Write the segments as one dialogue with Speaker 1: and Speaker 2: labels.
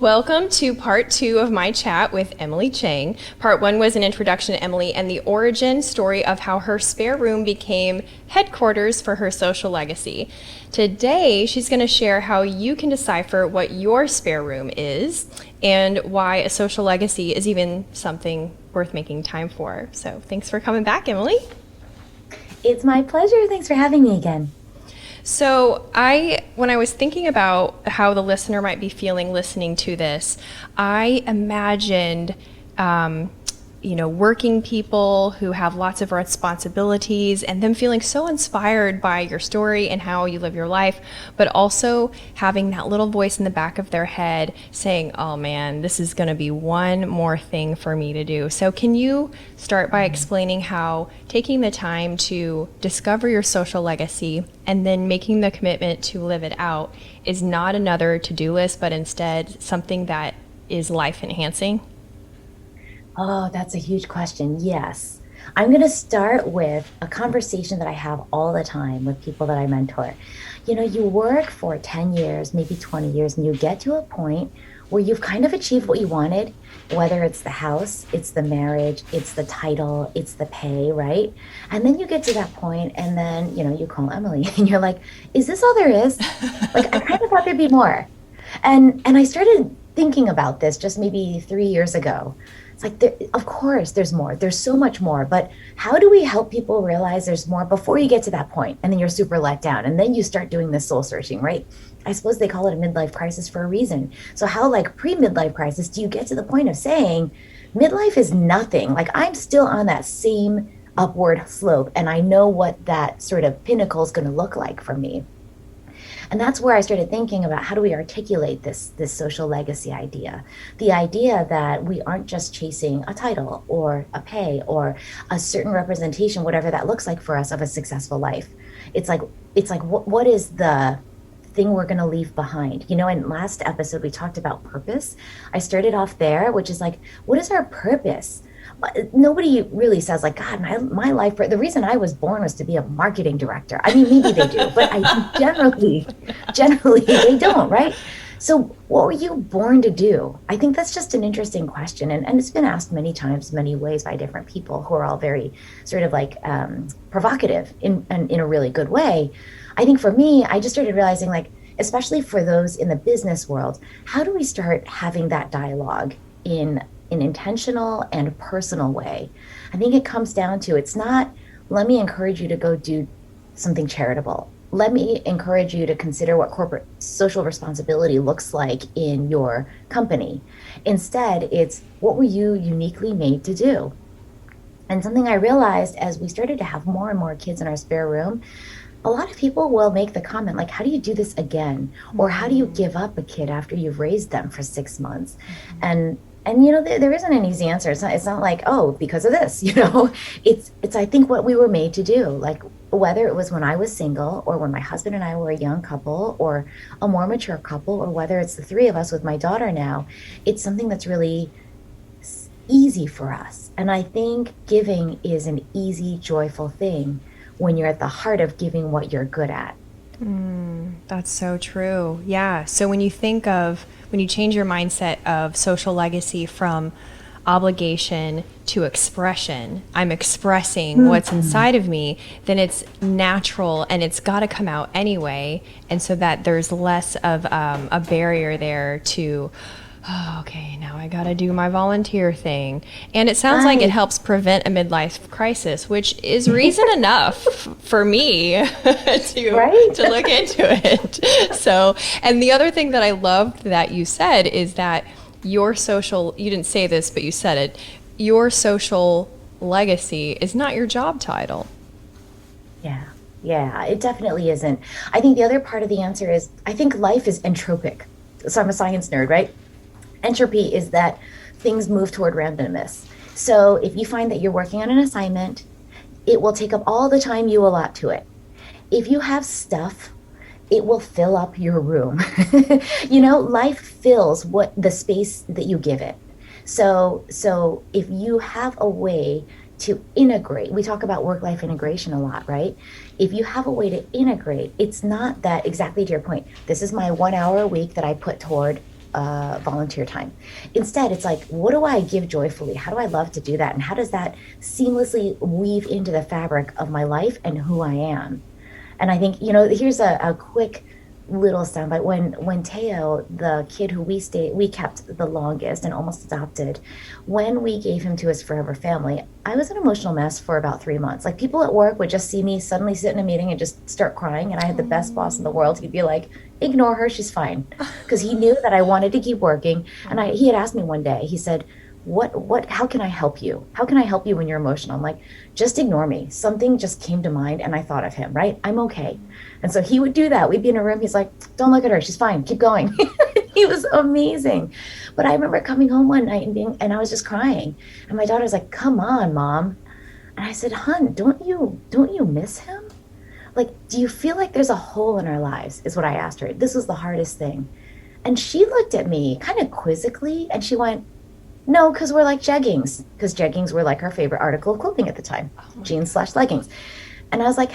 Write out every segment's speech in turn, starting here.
Speaker 1: Welcome to part 2 of my chat with Emily Chang. Part 1 was an introduction to Emily and the origin story of how her spare room became headquarters for her social legacy. Today, she's going to share how you can decipher what your spare room is and why a social legacy is even something worth making time for. So thanks for coming back, Emily.
Speaker 2: It's my pleasure. Thanks for having me again.
Speaker 1: So when I was thinking about how the listener might be feeling listening to this, I imagined, working people who have lots of responsibilities and them feeling so inspired by your story and how you live your life, but also having that little voice in the back of their head saying, oh man, this is going to be one more thing for me to do. So can you start by explaining how taking the time to discover your social legacy and then making the commitment to live it out is not another to-do list, but instead something that is life enhancing?
Speaker 2: Oh, that's a huge question. Yes. I'm going to start with a conversation that I have all the time with people that I mentor. You work for 10 years, maybe 20 years, and you get to a point where you've kind of achieved what you wanted, whether it's the house, it's the marriage, it's the title, it's the pay, right? And then you get to that point and then, you call Emily and you're like, is this all there is? Like, I kind of thought there'd be more. And I started thinking about this just maybe 3 years ago. It's like, of course, there's more. There's so much more. But how do we help people realize there's more before you get to that point? And then you're super let down. And then you start doing this soul searching, right? I suppose they call it a midlife crisis for a reason. So how, like pre-midlife crisis, do you get to the point of saying, midlife is nothing? Like, I'm still on that same upward slope. And I know what that sort of pinnacle is going to look like for me. And that's where I started thinking about how do we articulate this social legacy idea? The idea that we aren't just chasing a title or a pay or a certain representation, whatever that looks like for us, of a successful life. It's like what is the thing we're going to leave behind? In last episode, we talked about purpose. I started off there, which is like, what is our purpose? Nobody really says like, God, my life, the reason I was born was to be a marketing director. I mean, maybe they do, but generally they don't, right? So what were you born to do? I think that's just an interesting question. And it's been asked many times, many ways by different people who are all very sort of like provocative in a really good way. I think for me, I just started realizing, like, especially for those in the business world, how do we start having that dialogue in an intentional and personal way? I think it comes down to, it's not, let me encourage you to go do something charitable. Let me encourage you to consider what corporate social responsibility looks like in your company. Instead, it's, what were you uniquely made to do? And something I realized as we started to have more and more kids in our spare room, a lot of people will make the comment like, how do you do this again? Or how do you give up a kid after you've raised them for 6 months? And there isn't an easy answer. It's not like, oh, because of this, it's I think what we were made to do. Like, whether it was when I was single or when my husband and I were a young couple or a more mature couple, or whether it's the three of us with my daughter now, it's something that's really easy for us. And I think giving is an easy, joyful thing when you're at the heart of giving what you're good at.
Speaker 1: That's so true. Yeah. So when you change your mindset of social legacy from obligation to expression, I'm expressing what's inside of me, then it's natural and it's got to come out anyway. And so that there's less of a barrier there to, oh, okay, now I got to do my volunteer thing. And it sounds like it helps prevent a midlife crisis, which is reason enough for me to look into it. So, and the other thing that I loved that you said is that you didn't say this, but you said it, your social legacy is not your job title.
Speaker 2: Yeah, it definitely isn't. I think the other part of the answer is, I think life is entropic. So I'm a science nerd, right? Entropy is that things move toward randomness. So if you find that you're working on an assignment, it will take up all the time you allot to it. If you have stuff, it will fill up your room. Life fills what the space that you give it. So if you have a way to integrate, we talk about work-life integration a lot, right? If you have a way to integrate, it's not that, exactly to your point, this is my 1 hour a week that I put toward volunteer time. Instead, it's like, what do I give joyfully? How do I love to do that? And how does that seamlessly weave into the fabric of my life and who I am? And I think, here's a quick little soundbite. When Teo, the kid who we kept the longest and almost adopted, when we gave him to his forever family, I was an emotional mess for about 3 months. Like, people at work would just see me suddenly sit in a meeting and just start crying. And I had the best boss in the world. He'd be like, ignore her, she's fine. Because he knew that I wanted to keep working. And he had asked me one day, he said, how can I help you? How can I help you when you're emotional? I'm like, just ignore me. Something just came to mind and I thought of him, right? I'm okay. And so he would do that. We'd be in a room. He's like, don't look at her. She's fine. Keep going. He was amazing. But I remember coming home one night and I was just crying. And my daughter was like, come on, Mom. And I said, Hun, don't you miss him? Like, do you feel like there's a hole in our lives? Is what I asked her. This was the hardest thing. And she looked at me kind of quizzically and she went, no, because we're like jeggings. Because jeggings were like our favorite article of clothing at the time, jeans/leggings. And I was like,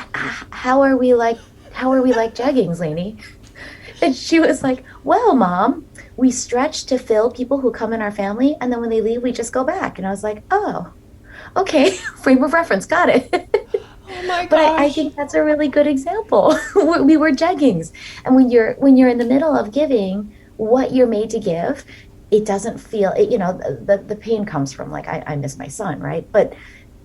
Speaker 2: how are we like jeggings, Lainey? And she was like, well, Mom, we stretch to fill people who come in our family, and then when they leave, we just go back. And I was like, oh, okay, frame of reference, got it.
Speaker 1: Oh my gosh.
Speaker 2: But I think that's a really good example. We were jeggings. And when you're in the middle of giving what you're made to give, it doesn't feel it, the pain comes from like, I miss my son, right? But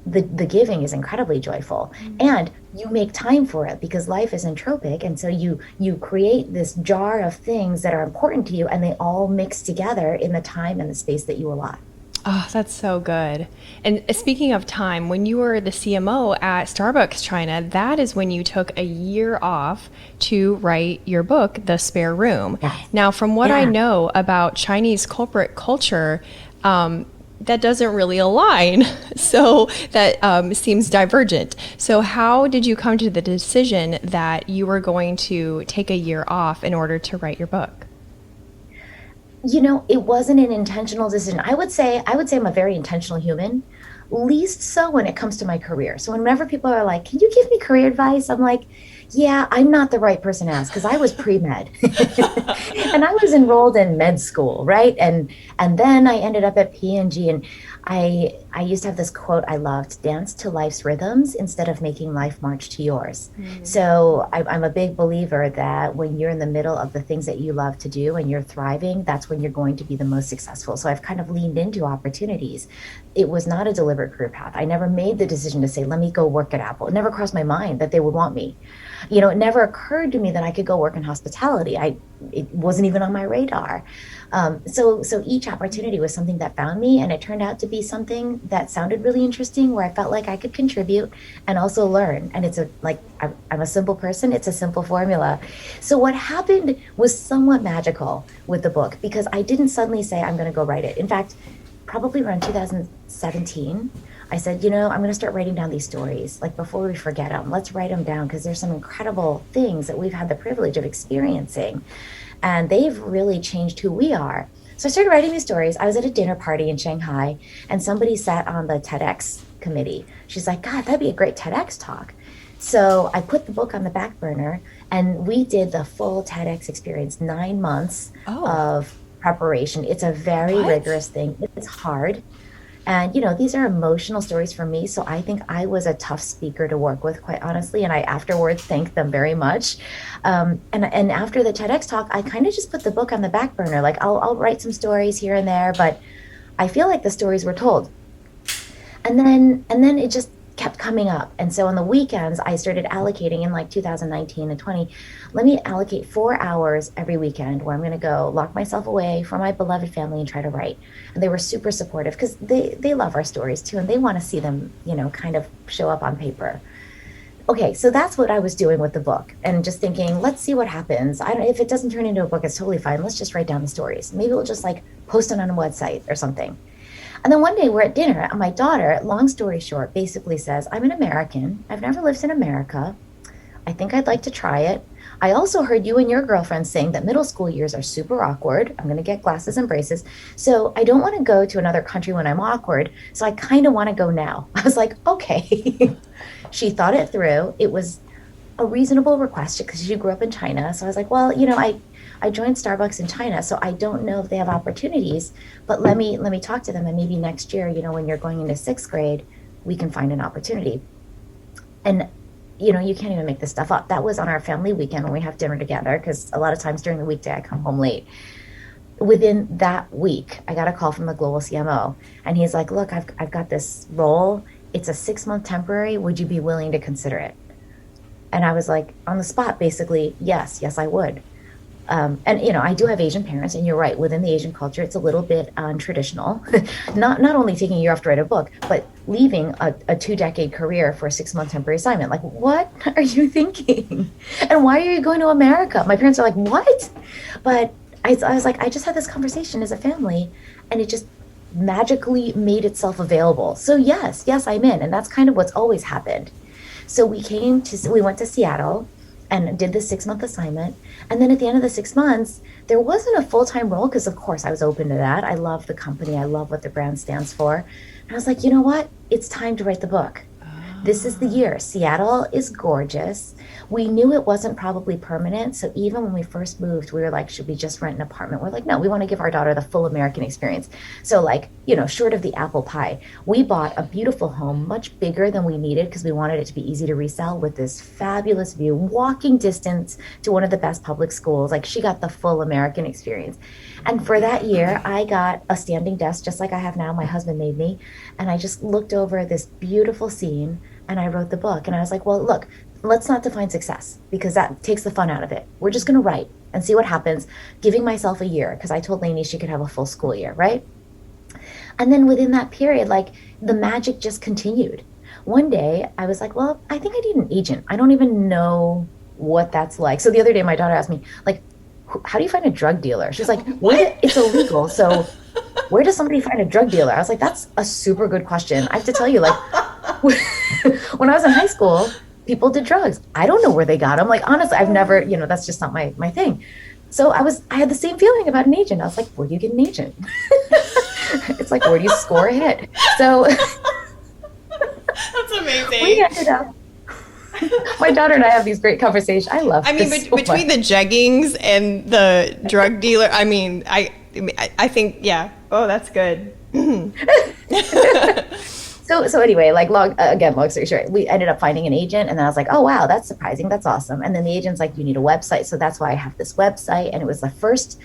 Speaker 2: the giving is incredibly joyful, and you make time for it because life is entropic. And so you create this jar of things that are important to you, and they all mix together in the time and the space that you allot.
Speaker 1: Oh, that's so good. And speaking of time, when you were the CMO at Starbucks China, that is when you took a year off to write your book, The Spare Room.
Speaker 2: Yes.
Speaker 1: Now, from what I
Speaker 2: Yeah.
Speaker 1: know about Chinese corporate culture, that doesn't really align. So that seems divergent. So how did you come to the decision that you were going to take a year off in order to write your book?
Speaker 2: It wasn't an intentional decision. I would say I'm a very intentional human, least so when it comes to my career. So whenever people are like, can you give me career advice? I'm like, yeah, I'm not the right person to ask because I was pre-med and I was enrolled in med school, right? And then I ended up at P&G, and I used to have this quote I loved: dance to life's rhythms instead of making life march to yours. So I'm a big believer that when you're in the middle of the things that you love to do and you're thriving, that's when you're going to be the most successful. So I've kind of leaned into opportunities. It was not a deliberate career path. I never made the decision to say, let me go work at Apple. It never crossed my mind that they would want me. It never occurred to me that I could go work in hospitality. It wasn't even on my radar. So each opportunity was something that found me, and it turned out to be something that sounded really interesting, where I felt like I could contribute and also learn. And I'm a simple person. It's a simple formula. So what happened was somewhat magical with the book, because I didn't suddenly say, I'm going to go write it. In fact, probably around 2017, I said, I'm going to start writing down these stories. Like, before we forget them, let's write them down, because there's some incredible things that we've had the privilege of experiencing, and they've really changed who we are. So I started writing these stories. I was at a dinner party in Shanghai, and somebody sat on the TEDx committee. She's like, God, that'd be a great TEDx talk. So I put the book on the back burner, and we did the full TEDx experience, 9 months of preparation. It's a very rigorous thing. It's hard. And, these are emotional stories for me. So I think I was a tough speaker to work with, quite honestly. And I afterwards thanked them very much. And after the TEDx talk, I kind of just put the book on the back burner. Like, I'll write some stories here and there, but I feel like the stories were told. And then it just kept coming up. And so on the weekends, I started allocating in like 2019 and 20, let me allocate 4 hours every weekend where I'm going to go lock myself away from my beloved family and try to write. And they were super supportive, because they love our stories too, and they want to see them, kind of show up on paper. Okay, so that's what I was doing with the book, and just thinking, let's see what happens. If it doesn't turn into a book, it's totally fine. Let's just write down the stories. Maybe we'll just like post it on a website or something. And then one day we're at dinner, and my daughter, long story short, basically says, I'm an American. I've never lived in America. I think I'd like to try it. I also heard you and your girlfriend saying that middle school years are super awkward. I'm going to get glasses and braces. So I don't want to go to another country when I'm awkward. So I kind of want to go now. I was like, okay. She thought it through. It was a reasonable request because she grew up in China. So I was like, well, I I joined Starbucks in China, so I don't know if they have opportunities, but let me talk to them, and maybe next year, when you're going into sixth grade, we can find an opportunity. And you can't even make this stuff up. That was on our family weekend when we have dinner together, because a lot of times during the weekday I come home late. Within that week, I got a call from the global CMO, and he's like, "Look, I've got this role. It's a 6 month temporary. Would you be willing to consider it?" And I was like, on the spot, basically, yes, I would. And I do have Asian parents, and you're right. Within the Asian culture, it's a little bit untraditional. Not only taking a year off to write a book, but leaving a 2 decade career for a 6 month temporary assignment. Like, what are you thinking? And why are you going to America? My parents are like, what? But I was like, I just had this conversation as a family, and it just magically made itself available. So yes, I'm in, and that's kind of what's always happened. So we went to Seattle and did the 6 month assignment. And then at the end of the 6 months, there wasn't a full-time role, because of course I was open to that. I love the company. I love what the brand stands for. And I was like, you know what? It's time to write the book. This is the year. Seattle is gorgeous. We knew it wasn't probably permanent. So even when we first moved, we were like, should we just rent an apartment? We're like, no, we want to give our daughter the full American experience. So like, short of the apple pie, we bought a beautiful home, much bigger than we needed, because we wanted it to be easy to resell, with this fabulous view, walking distance to one of the best public schools. Like, she got the full American experience. And for that year, I got a standing desk, just like I have now. My husband made me. And I just looked over this beautiful scene, and I wrote the book. And I was like, well, look, let's not define success, because that takes the fun out of it. We're just going to write and see what happens, giving myself a year, because I told Lainey she could have a full school year, right? And then within that period, like, the magic just continued. One day I was like, well, I think I need an agent. I don't even know what that's like. So the other day my daughter asked me, like, how do you find a drug dealer? She's like, what? It's illegal. So where does somebody find a drug dealer? I was like, that's a super good question. I have to tell you, like, when I was in high school, people did drugs. I don't know where they got them. Like, honestly, I've never, that's just not my thing. So I had the same feeling about an agent. I was like, where do you get an agent? It's like, where do you score a hit? So
Speaker 1: that's amazing.
Speaker 2: We ended up, my daughter and I have these great conversations. I love this so
Speaker 1: between
Speaker 2: much.
Speaker 1: the jeggings and the drug dealer, I think, yeah. Oh, that's good.
Speaker 2: So anyway, like, long story short, we ended up finding an agent, and then I was like, oh wow, that's surprising, that's awesome. And then the agent's like, you need a website. So that's why I have this website, and it was the first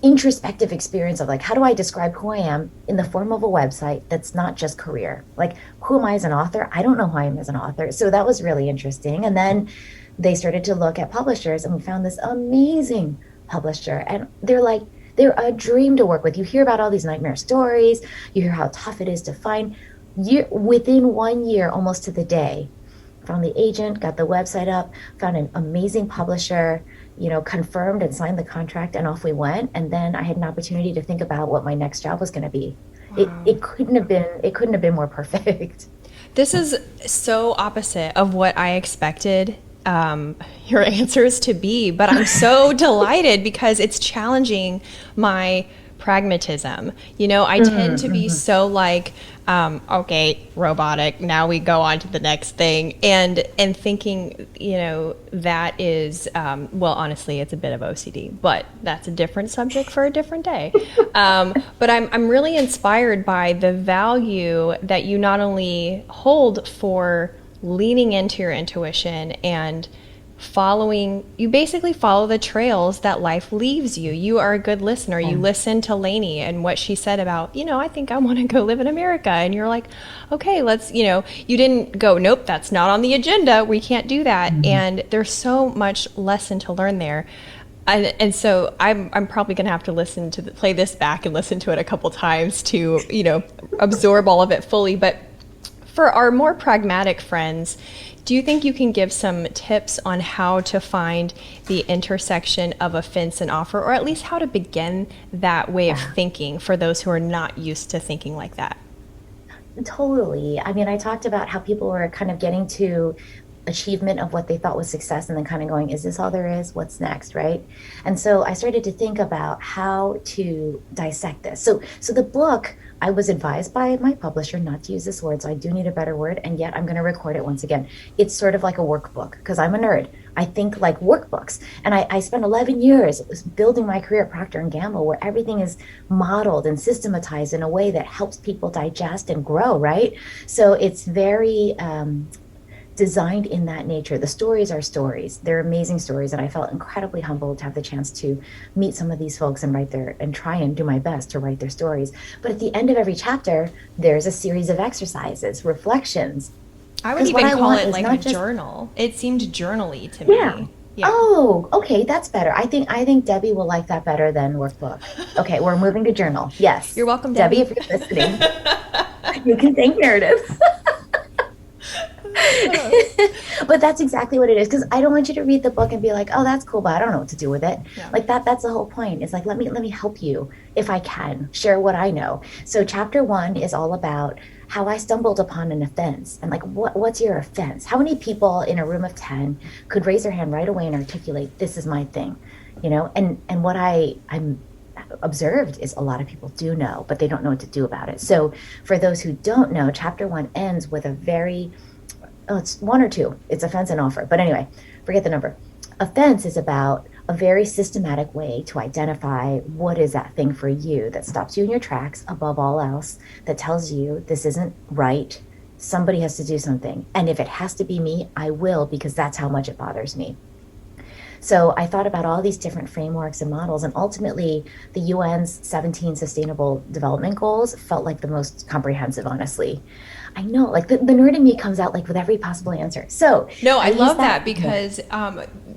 Speaker 2: introspective experience of, like, how do I describe who I am in the form of a website that's not just career? Like, who am I as an author? I don't know who I am as an author. So that was really interesting. And then they started to look at publishers, and we found this amazing publisher, and they're a dream to work with. You hear about all these nightmare stories, you hear how tough it is to find. Within 1 year, almost to the day, found the agent, got the website up, found an amazing publisher, confirmed and signed the contract, and off we went. And then I had an opportunity to think about what my next job was going to be. Wow. It couldn't have been more perfect.
Speaker 1: This is so opposite of what I expected your answers to be, but I'm so delighted, because it's challenging my pragmatism. I tend to be so like, okay, robotic, now we go on to the next thing, and thinking, that is, well, honestly, it's a bit of OCD, but that's a different subject for a different day. But I'm really inspired by the value that you not only hold for leaning into your intuition and you basically follow the trails that life leaves you. You are a good listener. You listen to Lainey and what she said about, I think I want to go live in America. And you're like, okay, let's, you didn't go, nope, that's not on the agenda. We can't do that. Mm-hmm. And there's so much lesson to learn there. And so I'm probably going to have to play this back and listen to it a couple times to, absorb all of it fully. But for our more pragmatic friends, do you think you can give some tips on how to find the intersection of a fence and offer, or at least how to begin that way of thinking for those who are not used to thinking like that?
Speaker 2: Totally. I mean, I talked about how people were kind of getting to achievement of what they thought was success, and then kind of going, is this all there is? What's next, right? And so I started to think about how to dissect this. So the book, I was advised by my publisher not to use this word, so I do need a better word, and yet I'm going to record it once again. It's sort of like a workbook, because I'm a nerd. I think like workbooks. And I spent 11 years building my career at Procter and Gamble, where everything is modeled and systematized in a way that helps people digest and grow, right? So it's very designed in that nature. The stories are stories. They're amazing stories. And I felt incredibly humbled to have the chance to meet some of these folks and and try and do my best to write their stories. But at the end of every chapter, there's a series of exercises, reflections.
Speaker 1: I would
Speaker 2: Because what
Speaker 1: even
Speaker 2: I
Speaker 1: call
Speaker 2: want
Speaker 1: it
Speaker 2: is
Speaker 1: like a
Speaker 2: not just,
Speaker 1: journal. It seemed journally to
Speaker 2: yeah.
Speaker 1: me. Yeah.
Speaker 2: Oh, okay, that's better. I think Debbie will like that better than workbook. Okay, we're moving to journal.
Speaker 1: You're
Speaker 2: Yes.
Speaker 1: welcome,
Speaker 2: Debbie,
Speaker 1: Debbie.
Speaker 2: if you're listening, you can thank Meredith. But that's exactly what it is, because I don't want you to read the book and be like, oh, that's cool, but I don't know what to do with it.
Speaker 1: Yeah.
Speaker 2: Like that's the whole point. It's like, let me help you if I can share what I know. So chapter one is all about how I stumbled upon an offense, and like what's your offense? How many people in a room of 10 could raise their hand right away and articulate, this is my thing, and what I'm observed is a lot of people do know, but they don't know what to do about it. So for those who don't know, chapter one ends with a very, oh, it's one or two. It's offense and offer. But anyway, forget the number. Offense is about a very systematic way to identify what is that thing for you that stops you in your tracks above all else, that tells you this isn't right. Somebody has to do something. And if it has to be me, I will, because that's how much it bothers me. So I thought about all these different frameworks and models, and ultimately the UN's 17 Sustainable Development Goals felt like the most comprehensive, honestly. I know, like the nerd in me comes out like with every possible answer. So
Speaker 1: No,
Speaker 2: I
Speaker 1: I
Speaker 2: use
Speaker 1: love
Speaker 2: that.
Speaker 1: that because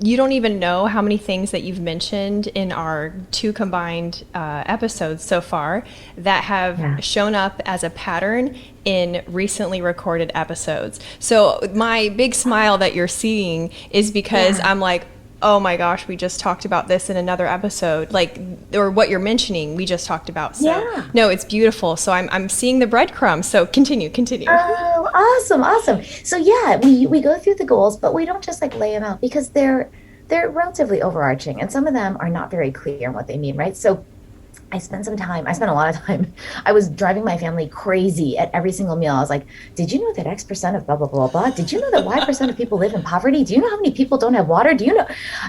Speaker 1: you don't even know how many things that you've mentioned in our two combined episodes so far that have
Speaker 2: Yeah.
Speaker 1: shown up as a pattern in recently recorded episodes. So my big smile that you're seeing is because
Speaker 2: Yeah.
Speaker 1: I'm like, oh my gosh, we just talked about this in another episode, like, or what you're mentioning, we just talked about. So
Speaker 2: Yeah.
Speaker 1: no, it's beautiful. So I'm seeing the breadcrumbs. So continue.
Speaker 2: Oh, awesome, awesome. So yeah, we go through the goals, but we don't just like lay them out, because they're relatively overarching, and some of them are not very clear on what they mean, right? So I spent a lot of time. I was driving my family crazy at every single meal. I was like, did you know that X% of blah, blah, blah, blah? Did you know that Y% of people live in poverty? Do you know how many people don't have water? Do you know?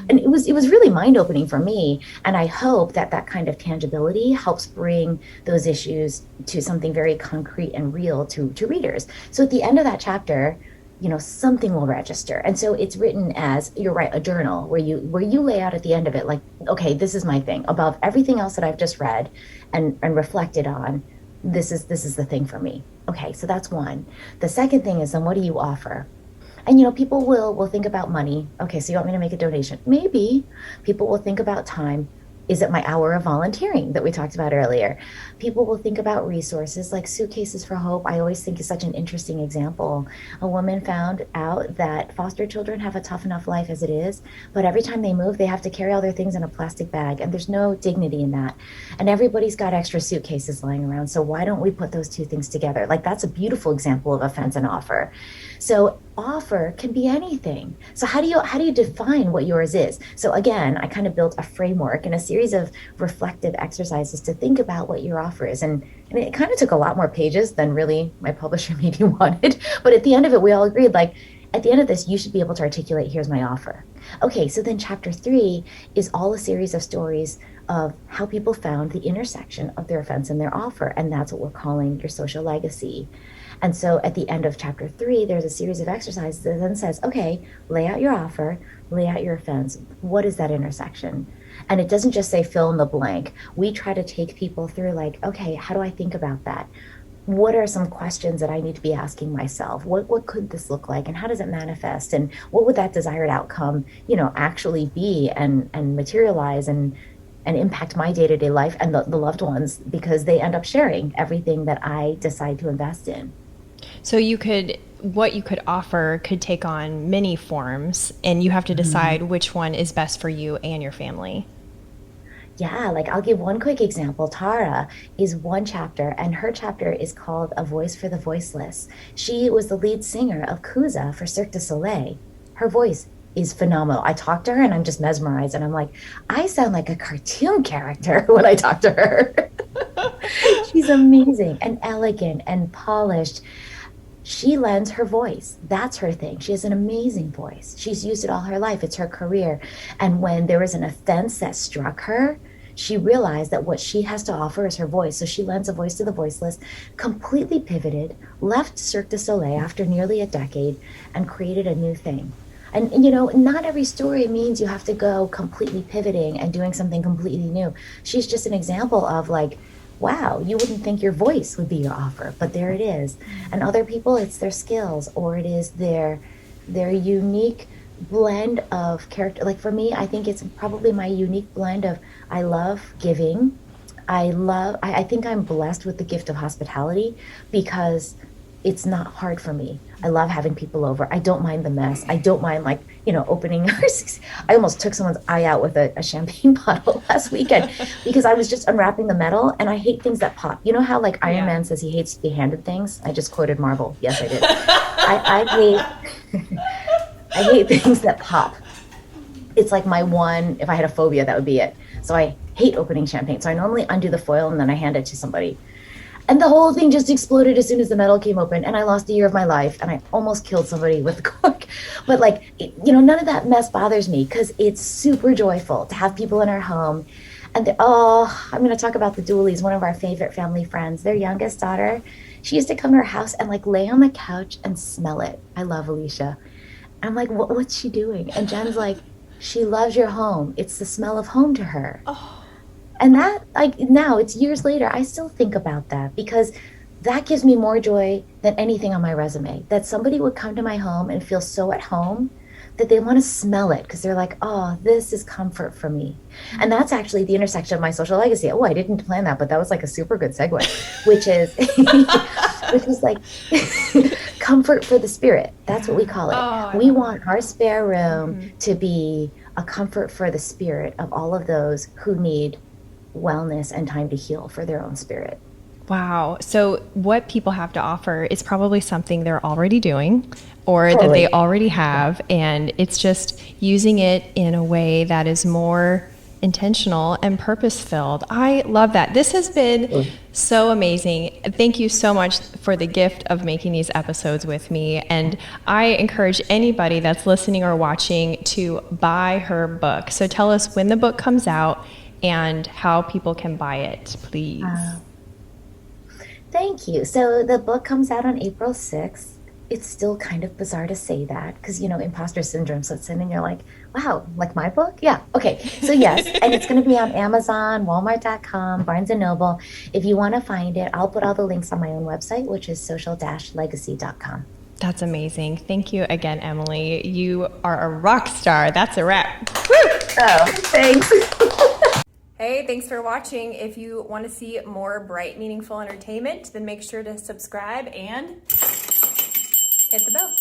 Speaker 2: And it was really mind opening for me. And I hope that that kind of tangibility helps bring those issues to something very concrete and real to readers. So at the end of that chapter, something will register. And so it's written as, you're right, a journal where you lay out at the end of it, like, okay, this is my thing above everything else that I've just read and reflected on. This is the thing for me. Okay, so that's one. The second thing is, then what do you offer? And people will think about money. Okay, so you want me to make a donation? Maybe. People will think about time. Is it my hour of volunteering that we talked about earlier? People will think about resources like Suitcases for Hope. I always think is such an interesting example. A woman found out that foster children have a tough enough life as it is, but every time they move, they have to carry all their things in a plastic bag, and there's no dignity in that. And everybody's got extra suitcases lying around, so why don't we put those two things together? Like, that's a beautiful example of offense and offer. So offer can be anything. So how do you define what yours is? So again, I kind of built a framework and a series of reflective exercises to think about what your offer is. And it kind of took a lot more pages than really my publisher maybe wanted. But at the end of it, we all agreed, like, at the end of this, you should be able to articulate, here's my offer. Okay, so then chapter 3 is all a series of stories of how people found the intersection of their offense and their offer. And that's what we're calling your social legacy. And so at the end of chapter 3, there's a series of exercises that then says, okay, lay out your offer, lay out your offense. What is that intersection? And it doesn't just say fill in the blank. We try to take people through, like, okay, how do I think about that? What are some questions that I need to be asking myself? What could this look like? And how does it manifest? And what would that desired outcome, actually be and materialize and impact my day-to-day life and the loved ones, because they end up sharing everything that I decide to invest in.
Speaker 1: So what you could offer could take on many forms, and you have to
Speaker 2: Mhm.
Speaker 1: decide which one is best for you and your family.
Speaker 2: Yeah, like I'll give one quick example. Tara is one chapter, and her chapter is called A Voice for the Voiceless. She was the lead singer of Kuza for Cirque du Soleil. Her voice is phenomenal. I talked to her and I'm just mesmerized, and I'm like, I sound like a cartoon character when I talk to her. She's amazing and elegant and polished. She lends her voice. That's her thing. She has an amazing voice. She's used it all her life. It's her career. And when there was an offense that struck her, she realized that what she has to offer is her voice. So she lends a voice to the voiceless, completely pivoted, left Cirque du Soleil after nearly a decade, and created a new thing. And not every story means you have to go completely pivoting and doing something completely new. She's just an example of like, wow, you wouldn't think your voice would be your offer, but there it is. And other people, it's their skills, or it is their unique blend of character. Like for me, I think it's probably my unique blend of I love giving. I think I'm blessed with the gift of hospitality because it's not hard for me. I love having people over. I don't mind the mess. I don't mind like, opening. I almost took someone's eye out with a champagne bottle last weekend because I was just unwrapping the metal and I hate things that pop. You know how like Iron Man says he hates to be handed things? I just quoted Marvel. Yes, I did. I hate I hate things that pop. It's like my one, if I had a phobia, that would be it. So I hate opening champagne. So I normally undo the foil and then I hand it to somebody. And the whole thing just exploded as soon as the metal came open. And I lost a year of my life. And I almost killed somebody with the cork. But like, none of that mess bothers me because it's super joyful to have people in our home. And I'm going to talk about the Dooleys, one of our favorite family friends. Their youngest daughter, she used to come to our house and like lay on the couch and smell it. I love Alicia. I'm like, what's she doing? And Jen's like, she loves your home. It's the smell of home to her.
Speaker 1: Oh,
Speaker 2: And that, like, now it's years later, I still think about that because that gives me more joy than anything on my resume. That somebody would come to my home and feel so at home that they want to smell it because they're like, oh, this is comfort for me. And that's actually the intersection of my social legacy. Oh, I didn't plan that, but that was like a super good segue, which is, which is like comfort for the spirit. That's what we call it. We want our spare room to be a comfort for the spirit of all of those who need wellness and time to heal for their own spirit.
Speaker 1: wow. So what people have to offer is probably something they're already doing or that
Speaker 2: Totally.
Speaker 1: they already have. And it's just using it in a way that is more intentional and purpose filled. I love that. This has been so amazing. Thank you so much for the gift of making these episodes with me. And I encourage anybody that's listening or watching to buy her book. So tell us when the book comes out and how people can buy it, please.
Speaker 2: Thank you. So the book comes out on April 6th. It's still kind of bizarre to say that because, imposter syndrome sets in and you're like, wow, like my book? Yeah. Okay. So yes, and it's going to be on Amazon, Walmart.com, Barnes& and Noble. If you want to find it, I'll put all the links on my own website, which is social-legacy.com.
Speaker 1: That's amazing. Thank you again, Emily. You are a rock star. That's a wrap.
Speaker 2: Woo! Oh, thanks.
Speaker 1: Hey, thanks for watching. If you want to see more bright, meaningful entertainment, then make sure to subscribe and hit the bell.